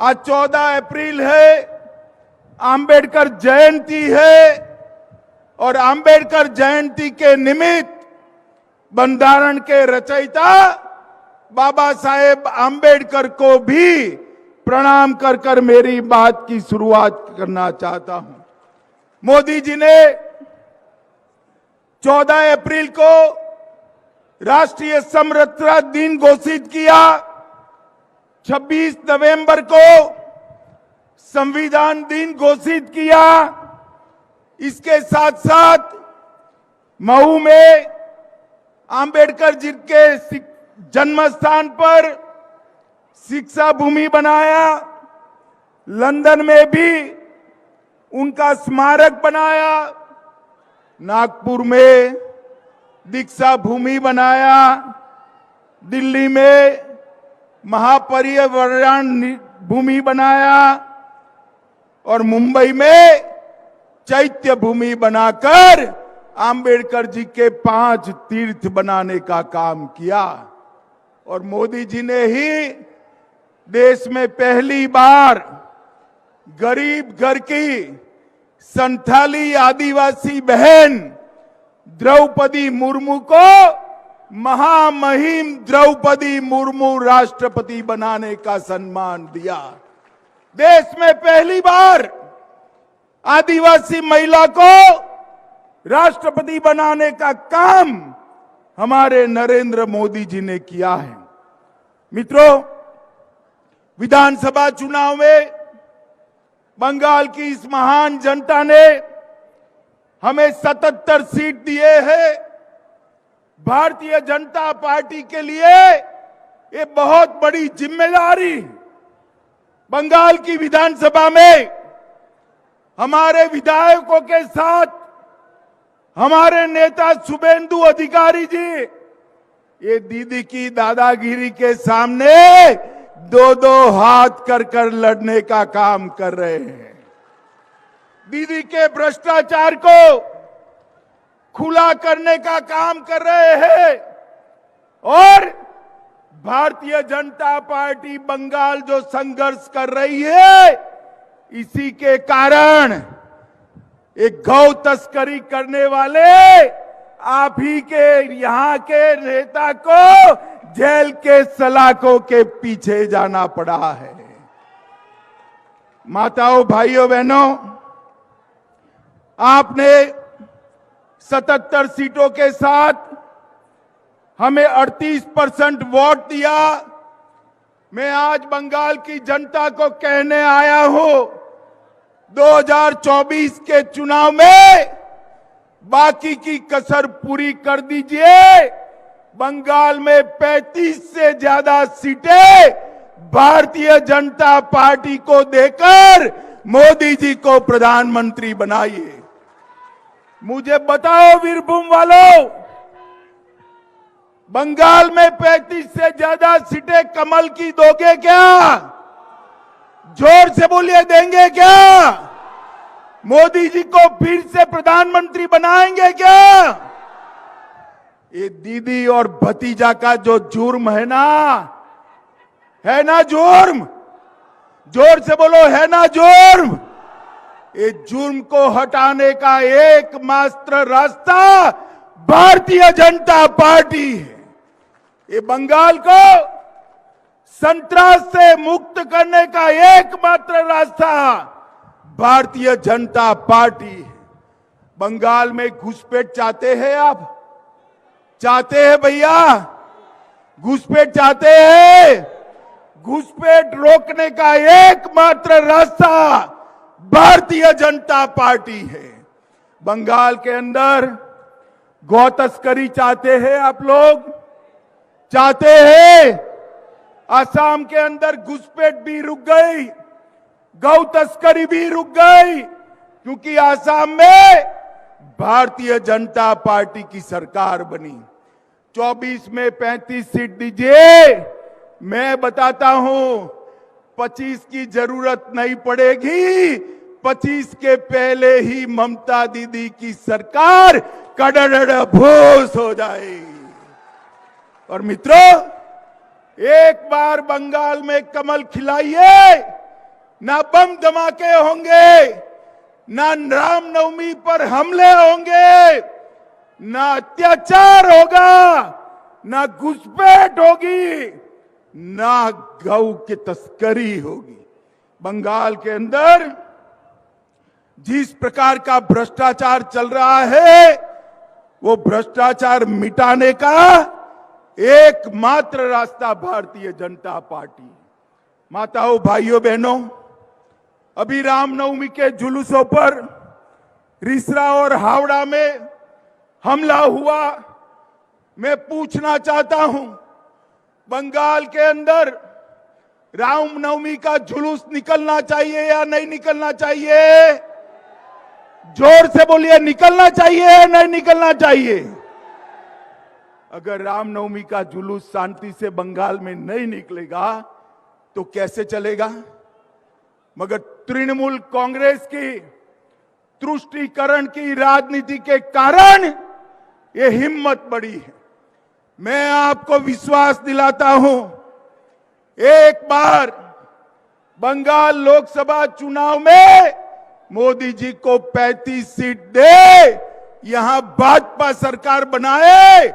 आज 14 अप्रैल है, अंबेडकर जयंती है और अंबेडकर जयंती के निमित्त बंधारण के रचयिता बाबा साहेब अंबेडकर को भी प्रणाम कर कर मेरी बात की शुरुआत करना चाहता हूं। मोदी जी ने 14 अप्रैल को राष्ट्रीय समरसता दिन घोषित किया। 26 नवंबर को संविधान दिन घोषित किया। इसके साथ साथ मऊ में अंबेडकर जी के जन्म स्थान पर शिक्षा भूमि बनाया। लंदन में भी उनका स्मारक बनाया। नागपुर में दीक्षा भूमि बनाया। दिल्ली में महापरिनिर्वाण भूमि बनाया और मुंबई में चैत्य भूमि बनाकर अंबेडकर जी के 5 तीर्थ बनाने का काम किया। और मोदी जी ने ही देश में पहली बार गरीब घर की संथाली आदिवासी बहन द्रौपदी मुर्मू को महामहिम द्रौपदी मुर्मू राष्ट्रपति बनाने का सम्मान दिया। देश में पहली बार आदिवासी महिला को राष्ट्रपति बनाने का काम हमारे नरेंद्र मोदी जी ने किया है। मित्रों, विधानसभा चुनाव में बंगाल की इस महान जनता ने हमें 77 सीट दिए हैं। भारतीय जनता पार्टी के लिए ये बहुत बड़ी जिम्मेदारी। बंगाल की विधानसभा में हमारे विधायकों के साथ हमारे नेता शुभेंदु अधिकारी जी ये दीदी की दादागिरी के सामने 2-2 हाथ कर कर लड़ने का काम कर रहे हैं। दीदी के भ्रष्टाचार को खुला करने का काम कर रहे हैं और भारतीय जनता पार्टी बंगाल जो संघर्ष कर रही है, इसी के कारण एक गौ तस्करी करने वाले आप ही के यहां के नेता को जेल के सलाखों के पीछे जाना पड़ा है। माताओं, भाइयों, बहनों, आपने 77 सीटों के साथ हमें 38% वोट दिया। मैं आज बंगाल की जनता को कहने आया हूं, 2024 के चुनाव में बाकी की कसर पूरी कर दीजिए। बंगाल में 35 से ज्यादा सीटें भारतीय जनता पार्टी को देकर मोदी जी को प्रधानमंत्री बनाइए। मुझे बताओ वीरभूम वालों, बंगाल में 35 से ज्यादा सीटें कमल की दोगे क्या? जोर से बोलिए, देंगे क्या? मोदी जी को फिर से प्रधानमंत्री बनाएंगे क्या? ये दीदी और भतीजा का जो जुर्म है ना जुर्म? जोर से बोलो, है ना जुर्म? ये जुर्म को हटाने का एकमात्र रास्ता भारतीय जनता पार्टी है। ये बंगाल को संतरास से मुक्त करने का एकमात्र रास्ता भारतीय जनता पार्टी है। बंगाल में घुसपैठ चाहते हैं आप? चाहते हैं भैया? घुसपैठ चाहते हैं? घुसपैठ रोकने का एकमात्र रास्ता भारतीय जनता पार्टी है। बंगाल के अंदर गौ तस्करी चाहते हैं आप लोग? चाहते हैं? असम के अंदर घुसपैठ भी रुक गई, गौ तस्करी भी रुक गई, क्योंकि असम में भारतीय जनता पार्टी की सरकार बनी। 24 में 35 सीट दीजिए, मैं बताता हूं 25 की जरूरत नहीं पड़ेगी। 25 के पहले ही ममता दीदी की सरकार कड़ड़ भूस हो जाएगी। और मित्रों, एक बार बंगाल में कमल खिलाइए, ना बम धमाके होंगे, ना रामनवमी पर हमले होंगे, ना अत्याचार होगा, ना घुसपैठ होगी, ना गौ की तस्करी होगी। बंगाल के अंदर जिस प्रकार का भ्रष्टाचार चल रहा है, वो भ्रष्टाचार मिटाने का एकमात्र रास्ता भारतीय जनता पार्टी। माताओं, भाइयों, बहनों, अभी रामनवमी के जुलूसों पर रिसरा और हावड़ा में हमला हुआ। मैं पूछना चाहता हूं, बंगाल के अंदर रामनवमी का जुलूस निकलना चाहिए या नहीं निकलना चाहिए? जोर से बोलिए, निकलना चाहिए या नहीं निकलना चाहिए? अगर रामनवमी का जुलूस शांति से बंगाल में नहीं निकलेगा तो कैसे चलेगा? मगर तृणमूल कांग्रेस की तुष्टीकरण की राजनीति के कारण ये हिम्मत बढ़ी है। मैं आपको विश्वास दिलाता हूं, एक बार बंगाल लोकसभा चुनाव में मोदी जी को 35 सीट दे, यहां भाजपा सरकार बनाए,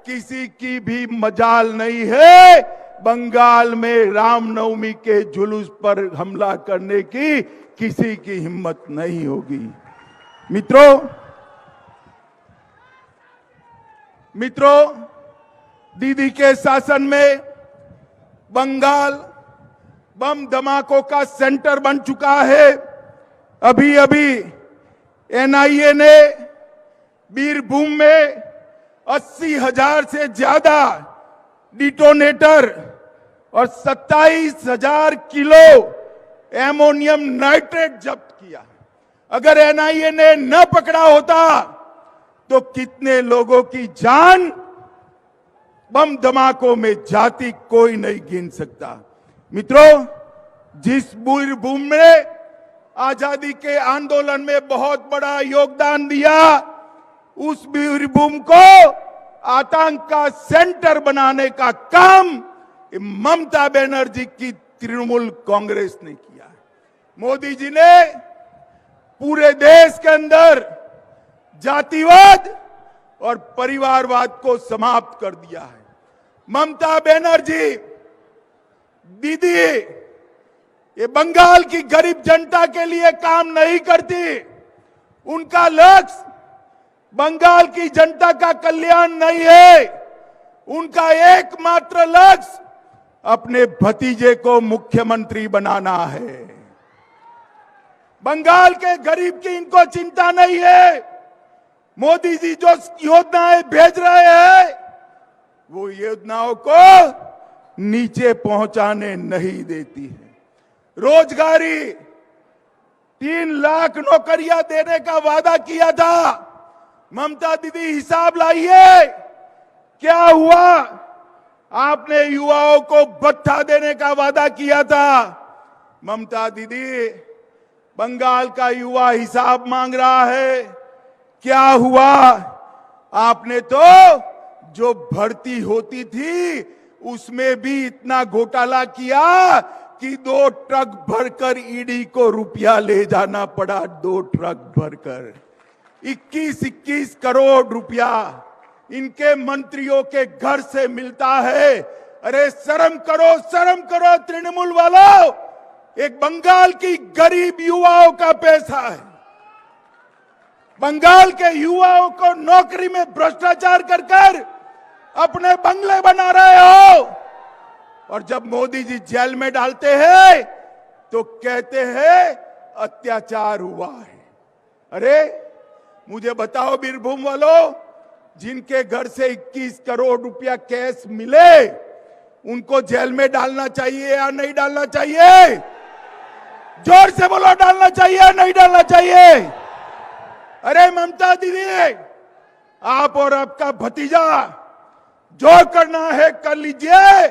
किसी की भी मजाल नहीं है बंगाल में रामनवमी के जुलूस पर हमला करने की। किसी की हिम्मत नहीं होगी। मित्रों, दीदी के शासन में बंगाल बम धमाकों का सेंटर बन चुका है। अभी अभी एनआईए ने बीरभूम में 80,000 से ज्यादा डिटोनेटर और 27,000 किलो एमोनियम नाइट्रेट जब्त किया। अगर एनआईए ने न पकड़ा होता तो कितने लोगों की जान बम धमाकों में जाती कोई नहीं गिन सकता। मित्रों, जिस बीरभूम में आजादी के आंदोलन में बहुत बड़ा योगदान दिया, उस बीरभूम को आतंक का सेंटर बनाने का काम ममता बनर्जी की तृणमूल कांग्रेस ने किया। मोदी जी ने पूरे देश के अंदर जातिवाद और परिवारवाद को समाप्त कर दिया है। ममता बनर्जी दीदी ये बंगाल की गरीब जनता के लिए काम नहीं करती। उनका लक्ष्य बंगाल की जनता का कल्याण नहीं है। उनका एकमात्र लक्ष्य अपने भतीजे को मुख्यमंत्री बनाना है। बंगाल के गरीब की इनको चिंता नहीं है। मोदी जी जो योजनाएं भेज रहे हैं, वो योजनाओं को नीचे पहुंचाने नहीं देती है। रोजगारी 3 लाख नौकरियां देने का वादा किया था। ममता दीदी हिसाब लाइए, क्या हुआ? आपने युवाओं को भत्ता देने का वादा किया था। ममता दीदी, बंगाल का युवा हिसाब मांग रहा है, क्या हुआ? आपने तो जो भर्ती होती थी उसमें भी इतना घोटाला किया कि 2 ट्रक भरकर ईडी को रुपया ले जाना पड़ा। 2 ट्रक भरकर 21 करोड़ रुपया इनके मंत्रियों के घर से मिलता है। अरे शर्म करो तृणमूल वालों। एक बंगाल की गरीब युवाओं का पैसा है। बंगाल के युवाओं को नौकरी में भ्रष्टाचार कर अपने बंगले बना रहे हो, और जब मोदी जी जेल में डालते हैं तो कहते हैं अत्याचार हुआ है। अरे मुझे बताओ बीरभूम वालों, जिनके घर से 21 करोड़ रुपया कैश मिले, उनको जेल में डालना चाहिए या नहीं डालना चाहिए? जोर से बोलो, डालना चाहिए या नहीं डालना चाहिए? अरे ममता दीदी, आप और आपका भतीजा जो करना है कर लीजिए।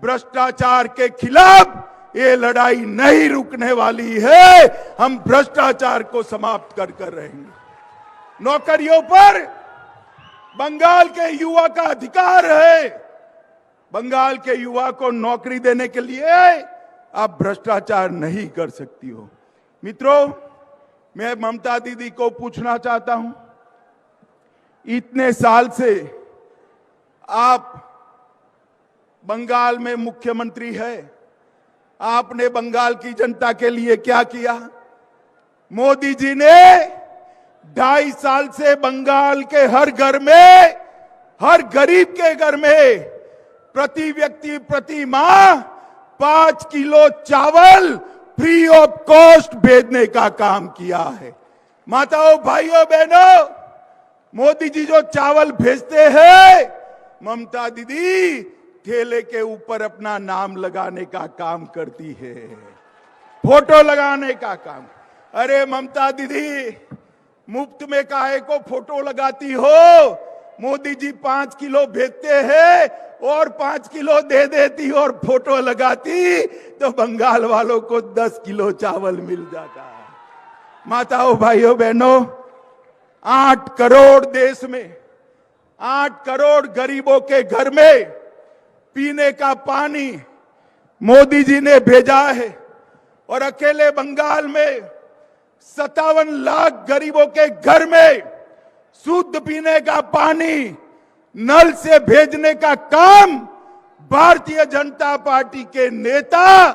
भ्रष्टाचार के खिलाफ ये लड़ाई नहीं रुकने वाली है। हम भ्रष्टाचार को समाप्त कर रहेंगे। नौकरियों पर बंगाल के युवा का अधिकार है। बंगाल के युवा को नौकरी देने के लिए आप भ्रष्टाचार नहीं कर सकती हो। मित्रों, मैं ममता दीदी को पूछना चाहता हूं, इतने साल से आप बंगाल में मुख्यमंत्री है, आपने बंगाल की जनता के लिए क्या किया? मोदी जी ने 2.5 साल से बंगाल के हर घर में, हर गरीब के घर में प्रति व्यक्ति प्रति माह 5 किलो चावल फ्री ऑफ कॉस्ट भेजने का काम किया है। माताओं, भाइयों, बहनों, मोदी जी जो चावल भेजते हैं, ममता दीदी ठेले के ऊपर अपना नाम लगाने का काम करती है, फोटो लगाने का काम। अरे ममता दीदी, मुफ्त में काहे को फोटो लगाती हो? मोदी जी 5 किलो भेजते हैं और 5 किलो दे देती और फोटो लगाती तो बंगाल वालों को 10 किलो चावल मिल जाता। माताओं, भाइयों, बहनों, 8 करोड़ देश में 8 करोड़ गरीबों के घर में पीने का पानी मोदी जी ने भेजा है और अकेले बंगाल में 57 लाख गरीबों के घर में शुद्ध पीने का पानी नल से भेजने का काम भारतीय जनता पार्टी के नेता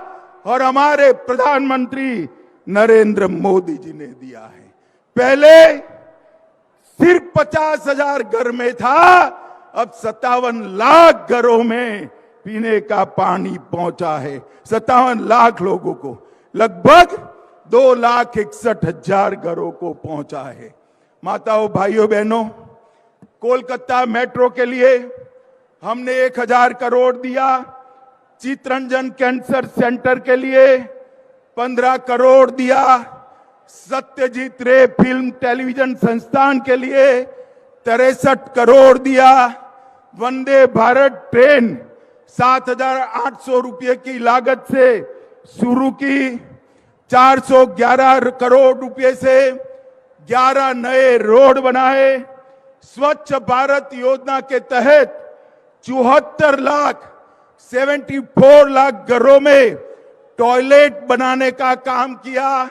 और हमारे प्रधानमंत्री नरेंद्र मोदी जी ने दिया है। पहले सिर्फ 50,000 घर में था, अब 57 लाख घरों में पीने का पानी पहुंचा है। 57 लाख लोगों को, लगभग 2,61,000 घरों को पहुंचा है। माताओं, भाइयों, बहनों, कोलकाता मेट्रो के लिए हमने 1,000 करोड़ दिया। चितरंजन कैंसर सेंटर के लिए 15 करोड़ दिया। सत्यजीत रे फिल्म टेलीविजन संस्थान के लिए 63 करोड़ दिया। वंदे भारत ट्रेन 7,800 रुपये की लागत से शुरू की, 411 करोड़ रुपए से 11 नए रोड बनाए। स्वच्छ भारत योजना के तहत 74 लाख घरों में टॉयलेट बनाने का काम किया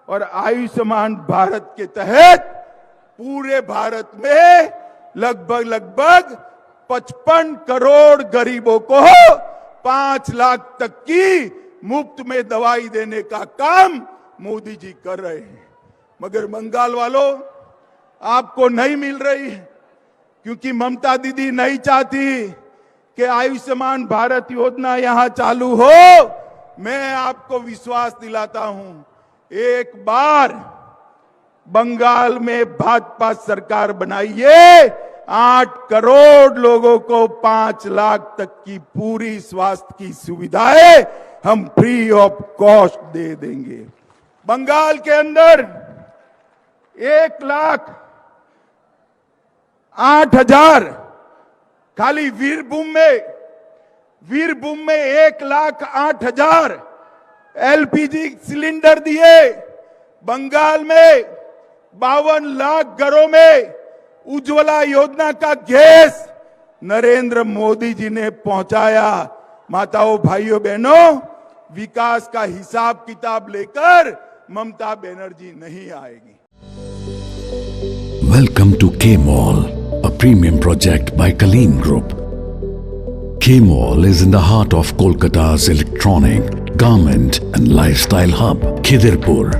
और आयुष्मान भारत के तहत पूरे भारत में लगभग 55 करोड़ गरीबों को 5 लाख तक की मुफ्त में दवाई देने का काम मोदी जी कर रहे हैं। मगर बंगाल वालों, आपको नहीं मिल रही है क्योंकि ममता दीदी नहीं चाहती कि आयुष्मान भारत योजना यहां चालू हो। मैं आपको विश्वास दिलाता हूं, एक बार बंगाल में भाजपा सरकार बनाइए, 8 करोड़ लोगों को 5 लाख तक की पूरी स्वास्थ्य की सुविधाएं हम फ्री ऑफ कॉस्ट दे देंगे। बंगाल के अंदर 1,08,000 खाली वीरभूम में 1,08,000 एलपीजी सिलेंडर दिए। बंगाल में 52 लाख घरों में उज्ज्वला योजना का गैस नरेंद्र मोदी जी ने पहुंचाया। माताओं, भाइयों, बहनों, विकास का हिसाब किताब लेकर ममता बनर्जी नहीं आएगी। Welcome to K-Mall, a premium project by Kaleen Group. K-Mall is in the heart of Kolkata's electronic, garment and lifestyle hub, Khidirpur.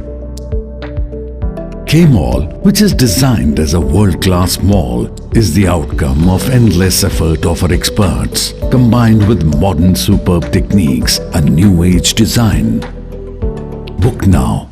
K-Mall, which is designed as a world-class mall, is the outcome of endless effort of our experts, combined with modern superb techniques and new age design. Book now